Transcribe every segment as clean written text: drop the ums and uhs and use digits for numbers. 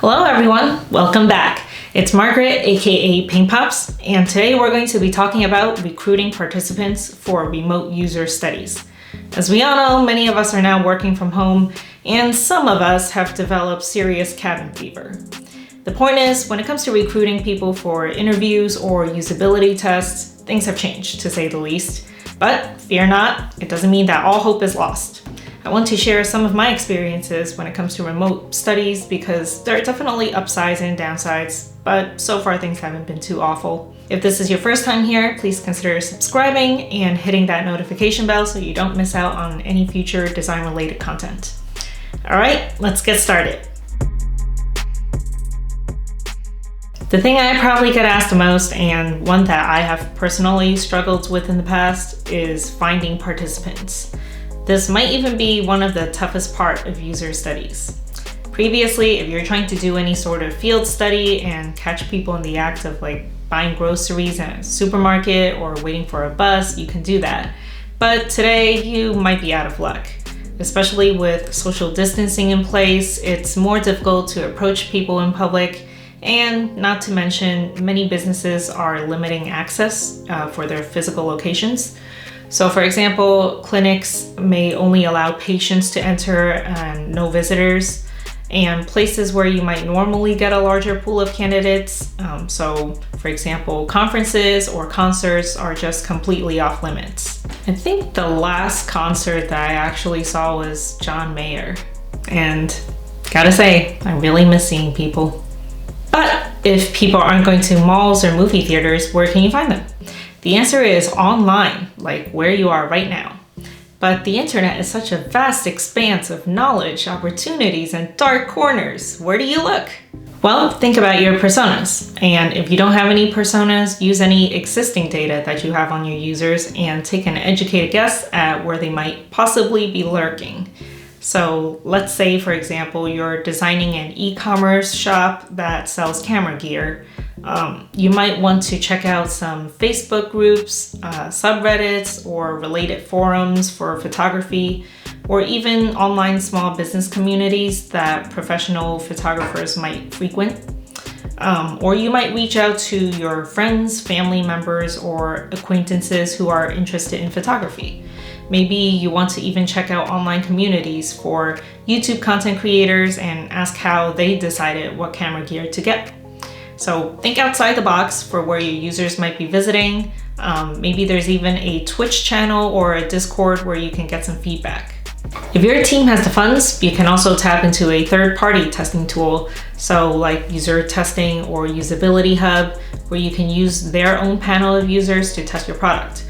Hello everyone, welcome back. It's Margaret, aka Pink Pops, and today we're going to be talking about recruiting participants for remote user studies. As we all know, many of us are now working from home, and some of us have developed serious cabin fever. The point is, when it comes to recruiting people for interviews or usability tests, things have changed, to say the least. But fear not, it doesn't mean that all hope is lost. I want to share some of my experiences when it comes to remote studies because there are definitely upsides and downsides, but so far things haven't been too awful. If this is your first time here, please consider subscribing and hitting that notification bell so you don't miss out on any future design-related content. All right, let's get started. The thing I probably get asked the most, and one that I have personally struggled with in the past, is finding participants. This might even be one of the toughest part of user studies. Previously, if you're trying to do any sort of field study and catch people in the act of buying groceries at a supermarket or waiting for a bus, you can do that. But today, you might be out of luck. Especially with social distancing in place, it's more difficult to approach people in public, and not to mention, many businesses are limiting access for their physical locations. So for example, clinics may only allow patients to enter and no visitors, and places where you might normally get a larger pool of candidates. So for example, conferences or concerts are just completely off limits. I think the last concert that I actually saw was John Mayer, and gotta say, I really miss seeing people. But if people aren't going to malls or movie theaters, where can you find them? The answer is online, like where you are right now. But the internet is such a vast expanse of knowledge, opportunities, and dark corners. Where do you look? Well, think about your personas. And if you don't have any personas, use any existing data that you have on your users and take an educated guess at where they might possibly be lurking. So let's say, for example, you're designing an e-commerce shop that sells camera gear. You might want to check out some Facebook groups, subreddits, or related forums for photography, or even online small business communities that professional photographers might frequent. Or you might reach out to your friends, family members, or acquaintances who are interested in photography. Maybe you want to even check out online communities for YouTube content creators and ask how they decided what camera gear to get. So think outside the box for where your users might be visiting. Maybe there's even a Twitch channel or a Discord where you can get some feedback. If your team has the funds, you can also tap into a third-party testing tool, so like user testing or usability hub, where you can use their own panel of users to test your product.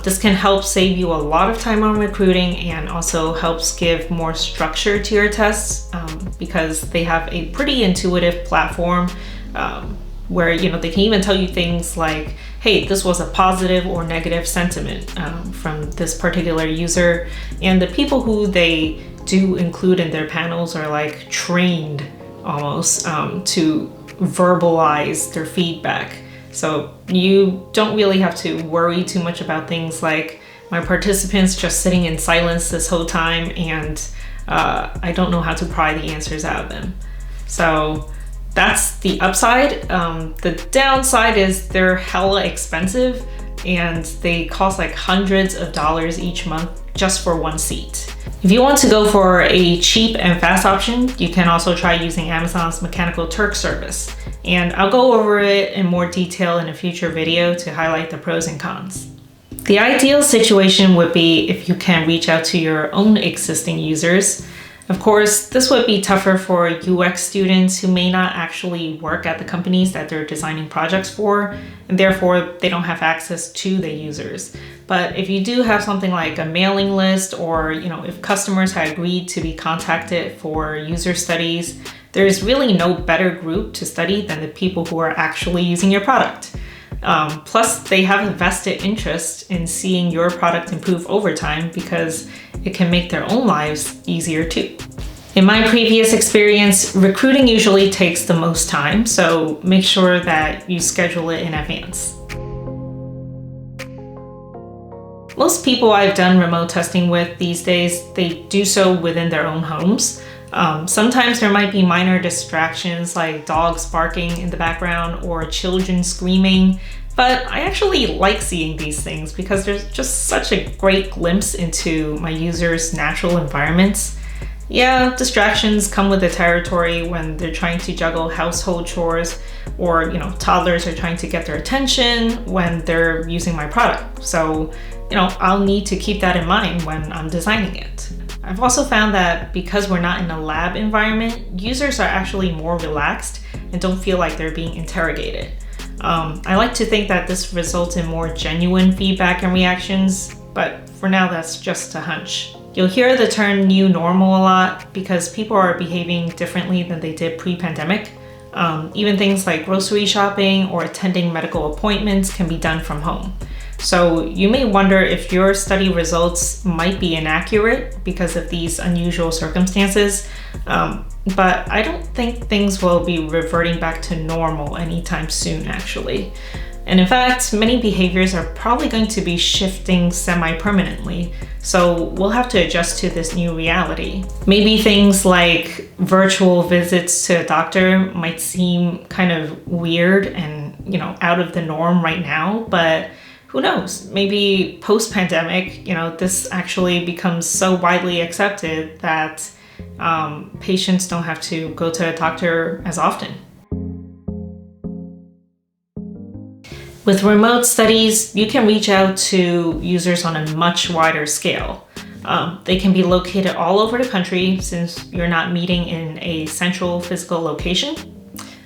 This can help save you a lot of time on recruiting and also helps give more structure to your tests because they have a pretty intuitive platform where they can even tell you things like, hey, this was a positive or negative sentiment from this particular user. And the people who they do include in their panels are trained almost to verbalize their feedback. So you don't really have to worry too much about things like my participants just sitting in silence this whole time and I don't know how to pry the answers out of them. So that's the upside. The downside is they're hella expensive and they cost hundreds of dollars each month just for one seat. If you want to go for a cheap and fast option, you can also try using Amazon's Mechanical Turk service. And I'll go over it in more detail in a future video to highlight the pros and cons. The ideal situation would be if you can reach out to your own existing users. Of course, this would be tougher for UX students who may not actually work at the companies that they're designing projects for, and therefore they don't have access to the users. But if you do have something like a mailing list, or if customers had agreed to be contacted for user studies, there's really no better group to study than the people who are actually using your product. Plus, they have a vested interest in seeing your product improve over time because it can make their own lives easier too. In my previous experience, recruiting usually takes the most time, so make sure that you schedule it in advance. Most people I've done remote testing with these days, they do so within their own homes. Sometimes there might be minor distractions like dogs barking in the background or children screaming, but I actually like seeing these things because there's just such a great glimpse into my users' natural environments. Yeah, distractions come with the territory when they're trying to juggle household chores, or toddlers are trying to get their attention when they're using my product. So, I'll need to keep that in mind when I'm designing it. I've also found that because we're not in a lab environment, users are actually more relaxed and don't feel like they're being interrogated. I like to think that this results in more genuine feedback and reactions, but for now that's just a hunch. You'll hear the term new normal a lot because people are behaving differently than they did pre-pandemic. Even things like grocery shopping or attending medical appointments can be done from home. So you may wonder if your study results might be inaccurate because of these unusual circumstances, but I don't think things will be reverting back to normal anytime soon, actually. And in fact, many behaviors are probably going to be shifting semi-permanently, so we'll have to adjust to this new reality. Maybe things like virtual visits to a doctor might seem kind of weird and, out of the norm right now, but who knows? Maybe post-pandemic, this actually becomes so widely accepted that patients don't have to go to a doctor as often. With remote studies, you can reach out to users on a much wider scale. They can be located all over the country since you're not meeting in a central physical location,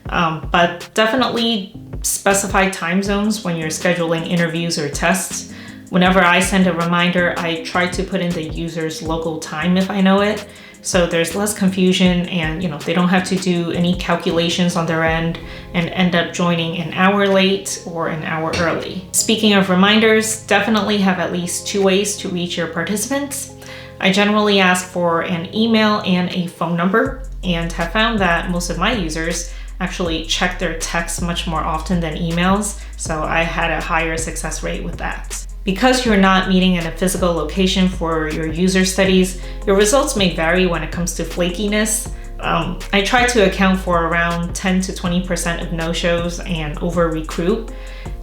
but definitely specify time zones when you're scheduling interviews or tests. Whenever I send a reminder, I try to put in the user's local time if I know it, so there's less confusion and they don't have to do any calculations on their end and end up joining an hour late or an hour early. Speaking of reminders, definitely have at least 2 ways to reach your participants. I generally ask for an email and a phone number, and have found that most of my users actually check their texts much more often than emails, so I had a higher success rate with that. Because you're not meeting in a physical location for your user studies, your results may vary when it comes to flakiness. I try to account for around 10 to 20% of no-shows and over-recruit.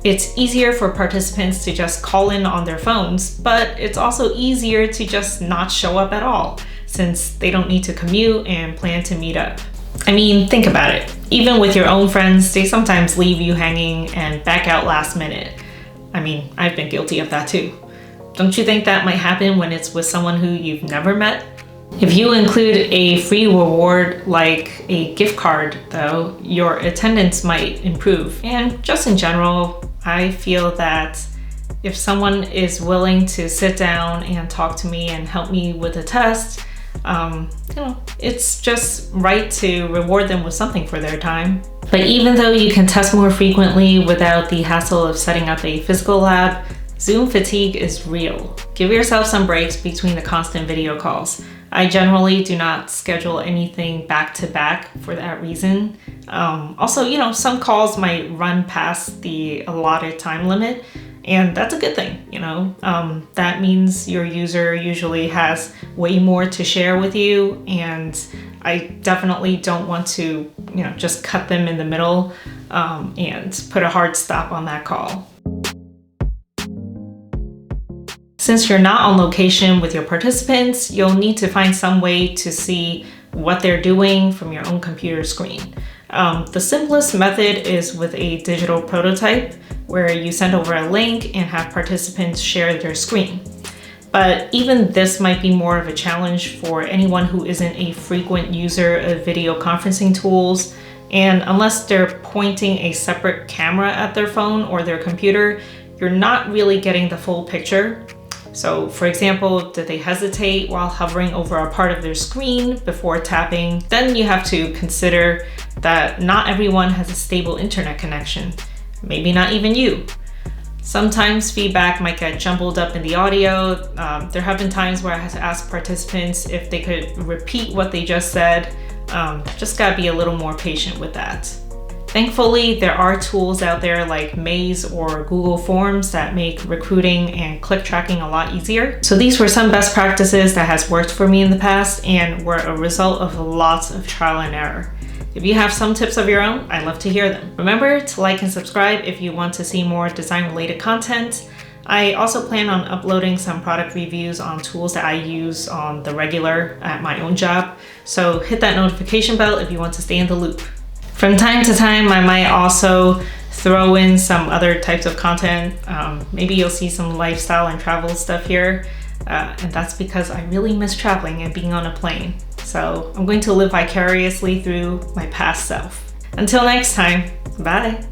It's easier for participants to just call in on their phones, but it's also easier to just not show up at all, since they don't need to commute and plan to meet up. I mean, think about it. Even with your own friends, they sometimes leave you hanging and back out last minute. I mean, I've been guilty of that too. Don't you think that might happen when it's with someone who you've never met? If you include a free reward like a gift card, though, your attendance might improve. And just in general, I feel that if someone is willing to sit down and talk to me and help me with a test, it's just right to reward them with something for their time. But even though you can test more frequently without the hassle of setting up a physical lab, Zoom fatigue is real. Give yourself some breaks between the constant video calls. I generally do not schedule anything back to back for that reason. Also, some calls might run past the allotted time limit, and that's a good thing, that means your user usually has way more to share with you, and I definitely don't want to, just cut them in the middle and put a hard stop on that call. Since you're not on location with your participants, you'll need to find some way to see what they're doing from your own computer screen. The simplest method is with a digital prototype, where you send over a link and have participants share their screen. But even this might be more of a challenge for anyone who isn't a frequent user of video conferencing tools, and unless they're pointing a separate camera at their phone or their computer, you're not really getting the full picture. So for example, did they hesitate while hovering over a part of their screen before tapping? Then you have to consider that not everyone has a stable internet connection. Maybe not even you. Sometimes feedback might get jumbled up in the audio. There have been times where I had to ask participants if they could repeat what they just said. Just gotta be a little more patient with that. Thankfully, there are tools out there like Maze or Google Forms that make recruiting and click tracking a lot easier. So these were some best practices that has worked for me in the past and were a result of lots of trial and error. If you have some tips of your own, I'd love to hear them. Remember to like and subscribe if you want to see more design related content. I also plan on uploading some product reviews on tools that I use on the regular at my own job. So hit that notification bell if you want to stay in the loop. From time to time, I might also throw in some other types of content. Maybe you'll see some lifestyle and travel stuff here. And that's because I really miss traveling and being on a plane. So I'm going to live vicariously through my past self. Until next time, bye.